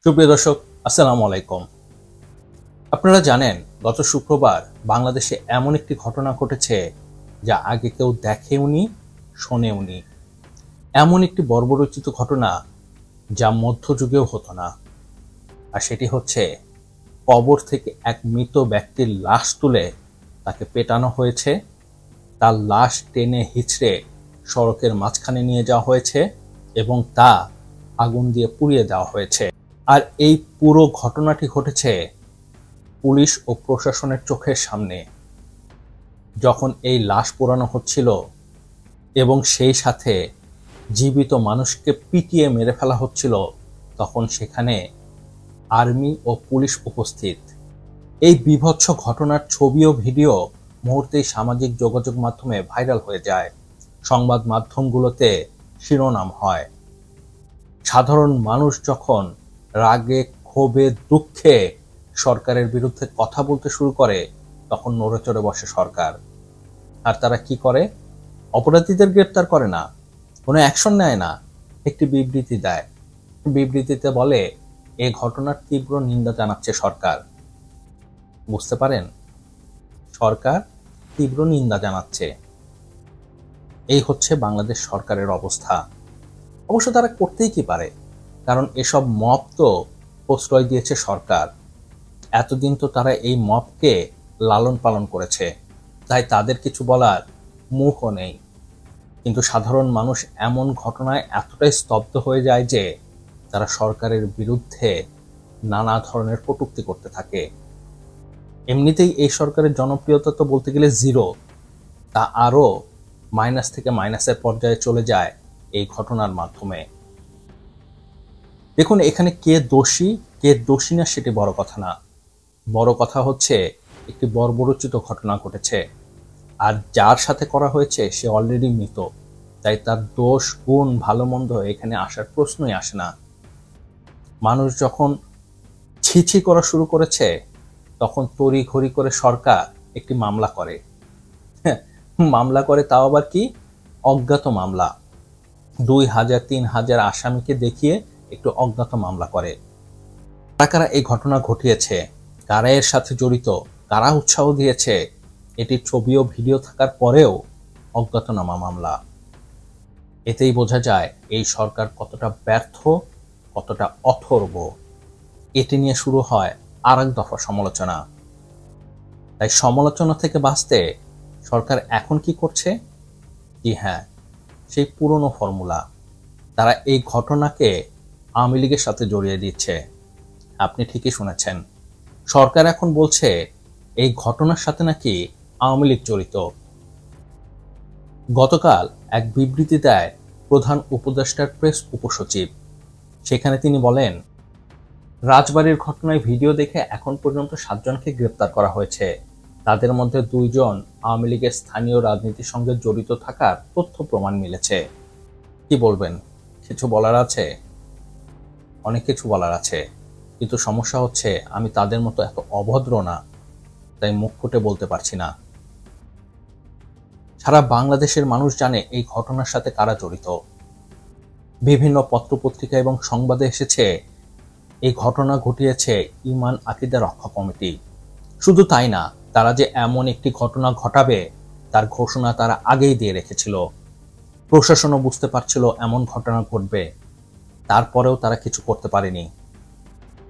সুপ্রিয় দর্শক, আসসালামু আলাইকুম। আপনারা জানেন, গত শুক্রবার বাংলাদেশে এমন একটি ঘটনা ঘটেছে যা আগে কেউ দেখেওনি, শোনেওনি। এমন একটি বর্বরোচিত ঘটনা যা মধ্যযুগেও হতো না। আর সেটি হচ্ছে, কবর থেকে এক মৃত ব্যক্তির লাশ তুলে তাকে পেটানো হয়েছে, তার লাশ টেনে হিঁচড়ে সড়কের মাঝখানে নিয়ে যাওয়া হয়েছে এবং তা আগুন দিয়ে পুড়িয়ে দেওয়া হয়েছে। আর এই পুরো ঘটনাটি ঘটেছে পুলিশ ও প্রশাসনের চোখের সামনে। যখন এই লাশ পোড়ানো হচ্ছিল এবং সেই সাথে জীবিত মানুষকে পিটিয়ে মেরে ফেলা হচ্ছিল, তখন সেখানে আর্মি ও পুলিশ উপস্থিত। এই বীভৎস ঘটনার ছবি ও ভিডিও মুহূর্তেই সামাজিক যোগাযোগ মাধ্যমে ভাইরাল হয়ে যায়, সংবাদ মাধ্যমগুলোতে শিরোনাম হয়। সাধারণ মানুষ যখন রাগে, ক্ষোভে, দুঃখে সরকারের বিরুদ্ধে কথা বলতে শুরু করে, তখন নড়েচড়ে বসে সরকার। আর তারা কি করে? অপরাধীদের গ্রেপ্তার করে না, কোনো অ্যাকশন নেয় না, একটি বিবৃতি দেয়। বিবৃতিতে বলে, এ ঘটনার তীব্র নিন্দা জানাচ্ছে সরকার। বুঝতে পারেন, সরকার তীব্র নিন্দা জানাচ্ছে। এই হচ্ছে বাংলাদেশ সরকারের অবস্থা। অবশ্য তারা করতেই কি পারে, কারণ এসব মব তো প্রশ্রয় দিয়েছে সরকার। এতদিন তো তারা এই মবকে লালন পালন করেছে, তাই তাদের কিছু বলার মুখও নেই। কিন্তু সাধারণ মানুষ এমন ঘটনায় এতটাই স্তব্ধ হয়ে যায় যে তারা সরকারের বিরুদ্ধে নানা ধরনের কটূক্তি করতে থাকে। এমনিতেই এই সরকারের জনপ্রিয়তা তো বলতে গেলে জিরো, তা আরও মাইনাস থেকে মাইনাসের পর্যায়ে চলে যায় এই ঘটনার মাধ্যমে। দেখুন, এখানে কে দোষী কে দোষী না সেটি বড় কথা না। বড় কথা হচ্ছে, একটি বর্বরোচিত ঘটনা ঘটেছে, আর যার সাথে করা হয়েছে সে অলরেডি মৃত। তাই তার দোষ, গুণ, ভালো মন্দ এখানে আসার প্রশ্নই আসে না। মানুষ যখন ছিছি করা শুরু করেছে, তখন তড়িঘড়ি করে সরকার একটি মামলা করে। মামলা করে, তাও আবার কি? অজ্ঞাত মামলা। 2000-3000 আসামিকে দেখিয়ে একটু অজ্ঞাত মামলা করে। কারা এই ঘটনা ঘটিয়েছে, কারা এর সাথে জড়িত, কারা উৎসাহ দিয়েছে, এটির ছবি ও ভিডিও থাকার পরেও অজ্ঞাতনামা মামলা। এতেই বোঝা যায় এই সরকার কতটা ব্যর্থ, কতটা অথর্ব। এটি নিয়ে শুরু হয় আর এক দফা সমালোচনা। তাই সমালোচনা থেকে বাঁচতে সরকার এখন কি করছে? জি হ্যাঁ, সেই পুরনো ফর্মুলা। তারা এই ঘটনাকে আওয়ামী লীগের সাথে জড়িয়ে দিচ্ছে। আপনি ঠিকই শুনেছেন, সরকার এখন বলছে এই ঘটনার সাথে নাকি আওয়ামী লীগ জড়িত। গতকাল এক বিবৃতি দেয় প্রধান উপদেষ্টার প্রেস উপসচিব। সেখানে তিনি বলেন, রাজবাড়ির ঘটনায় ভিডিও দেখে এখন পর্যন্ত 7 জনকে গ্রেপ্তার করা হয়েছে। তাদের মধ্যে 2 জন আওয়ামী লীগের স্থানীয় রাজনীতির সঙ্গে জড়িত থাকার তথ্য প্রমাণ মিলেছে। কি বলবেন? কিছু বলার আছে? অনেক কিছু বলার আছে, কিন্তু সমস্যা হচ্ছে আমি তাদের মতো এত অভদ্র না, তাই মুখ ফুটে বলতে পারছি না। সারা বাংলাদেশের মানুষ জানে এই ঘটনার সাথে কারা জড়িত। বিভিন্ন পত্রপত্রিকা এবং সংবাদে এসেছে এই ঘটনা ঘটিয়েছে ঈমান আকিদা রক্ষা কমিটি। শুধু তাই না, তারা যে এমন একটি ঘটনা ঘটাবে তার ঘোষণা তারা আগেই দিয়ে রেখেছিল। প্রশাসনও বুঝতে পারছিল এমন ঘটনা ঘটবে, তারপরেও তারা কিছু করতে পারেনি।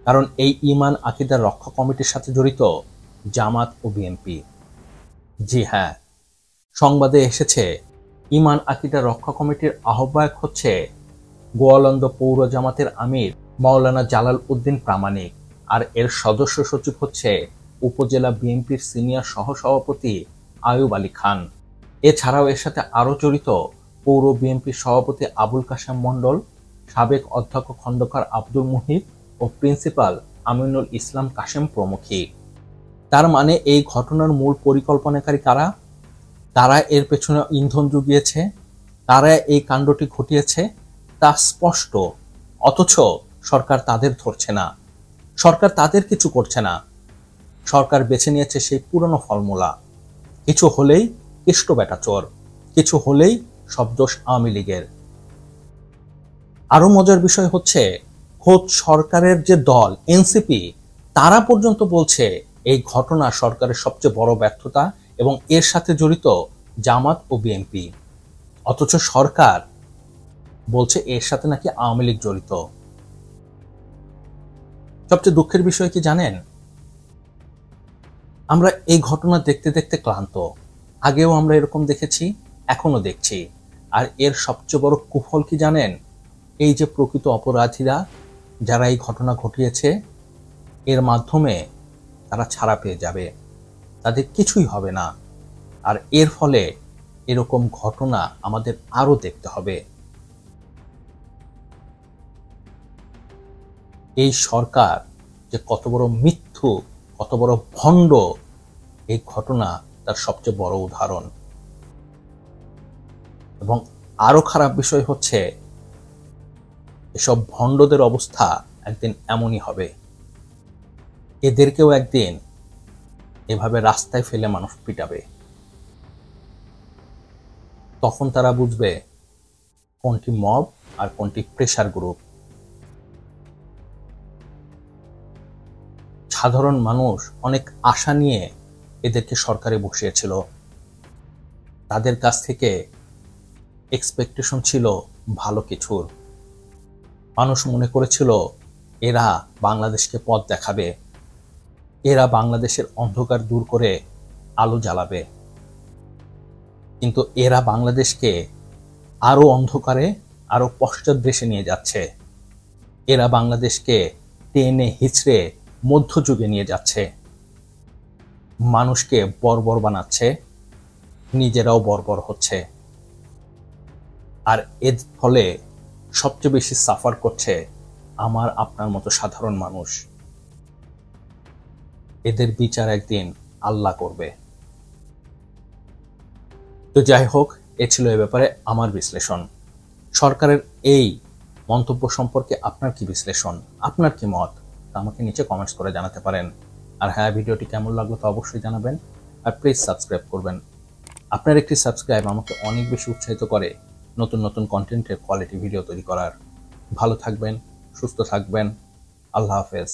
কারণ এই ঈমান আকিদা রক্ষা কমিটির সাথে জড়িত জামাত ও বিএনপি। জি হ্যাঁ, সংবাদে এসেছে ঈমান আকিদা রক্ষা কমিটির আহ্বায়ক হচ্ছে গোয়ালন্দ পৌর জামাতের আমির মাওলানা জালাল উদ্দিন প্রামাণিক, আর এর সদস্য সচিব হচ্ছে উপজেলা বিএনপির সিনিয়র সহসভাপতি আয়ুব আলী খান। এছাড়াও এর সাথে আরও জড়িত পৌর বিএনপির সভাপতি আবুল কাশেম মণ্ডল, সাবেক অধ্যক্ষ খন্দকার আব্দুল মুহিত ও প্রিন্সিপাল আমিনুল ইসলাম কাশেম প্রমুখী। তার মানে এই ঘটনার মূল পরিকল্পনাকারী কারা? তারা এর পেছনে ইন্ধন জুগিয়েছে, তারা এই কাণ্ডটি ঘটিয়েছে, তা স্পষ্ট। অথচ সরকার তাদের ধরছে না, সরকার তাদের কিছু করছে না। সরকার বেছে নিয়েছে সেই পুরনো ফর্মুলা। কিছু হলেই কেষ্ট বেটা চোর, কিছু হলেই সব দোষ আওয়ামী লীগের। আরো মজার বিষয় হচ্ছে, খোদ সরকারের যে দল এনসিপি তারা পর্যন্ত বলছে এই ঘটনা সরকারের সবচেয়ে বড় ব্যর্থতা এবং এর সাথে জড়িত জামাত ও বিএনপি। অথচ সরকার বলছে এর সাথে নাকি আওয়ামী লীগ জড়িত। সবচেয়ে দুঃখের বিষয় কি জানেন, আমরা এই ঘটনা দেখতে দেখতে ক্লান্ত। আগেও আমরা এরকম দেখেছি, এখনো দেখছি। আর এর সবচেয়ে বড় কুফল কি জানেন, এই যে প্রকৃত অপরাধীরা যারা এই ঘটনা ঘটিয়েছে এর মাধ্যমে তারা ছাড়া পেয়ে যাবে, তাদের কিছুই হবে না। আর এর ফলে এরকম ঘটনা আমাদের আরো দেখতে হবে। এই সরকার যে কত বড় মিথ্যু, কত বড় ভণ্ড, এই ঘটনা তার সবচেয়ে বড় উদাহরণ। এবং আরো খারাপ বিষয় হচ্ছে এসব ভণ্ডদের অবস্থা একদিন এমনই হবে, এদেরকেও একদিন এভাবে রাস্তায় ফেলে মানুষ পিটাবে। তখন তারা বুঝবে কোনটি মব আর কোনটি প্রেসার গ্রুপ। সাধারণ মানুষ অনেক আশা নিয়ে এদেরকে সরকারে বসিয়েছিল, তাদের কাছ থেকে এক্সপেকটেশন ছিল ভালো কিছুর। মানুষ মনে করেছিল এরা বাংলাদেশকে পথ দেখাবে, এরা বাংলাদেশের অন্ধকার দূর করে আলো জ্বালাবে। কিন্তু এরা বাংলাদেশকে আরো অন্ধকারে, আরো পশ্চাৎ দেশে নিয়ে যাচ্ছে। এরা বাংলাদেশকে টেনে হিচড়ে মধ্যযুগে নিয়ে যাচ্ছে, মানুষকে বর্বর বানাচ্ছে, নিজেরাও বর্বর হচ্ছে। আর এর ফলে সবচেয়ে বেশি সাফার করছে আমার আপনার মতো সাধারণ মানুষ। এদের বিচার একদিন আল্লাহ করবে। তো যাই হোক, এ ছিল এ ব্যাপারে আমার বিশ্লেষণ। সরকারের এই মন্তব্য সম্পর্কে আপনার কি বিশ্লেষণ, আপনার কি মত, তা আমাকে নিচে কমেন্টস করে জানাতে পারেন। আর হ্যাঁ, ভিডিওটি কেমন লাগলো তা অবশ্যই জানাবেন। আর প্লিজ সাবস্ক্রাইব করবেন। আপনার একটি সাবস্ক্রাইব আমাকে অনেক বেশি উৎসাহিত করে নতুন নতুন কন্টেন্টের কোয়ালিটি ভিডিও তৈরি করার। ভালো থাকবেন, সুস্থ থাকবেন। আল্লাহ হাফেজ।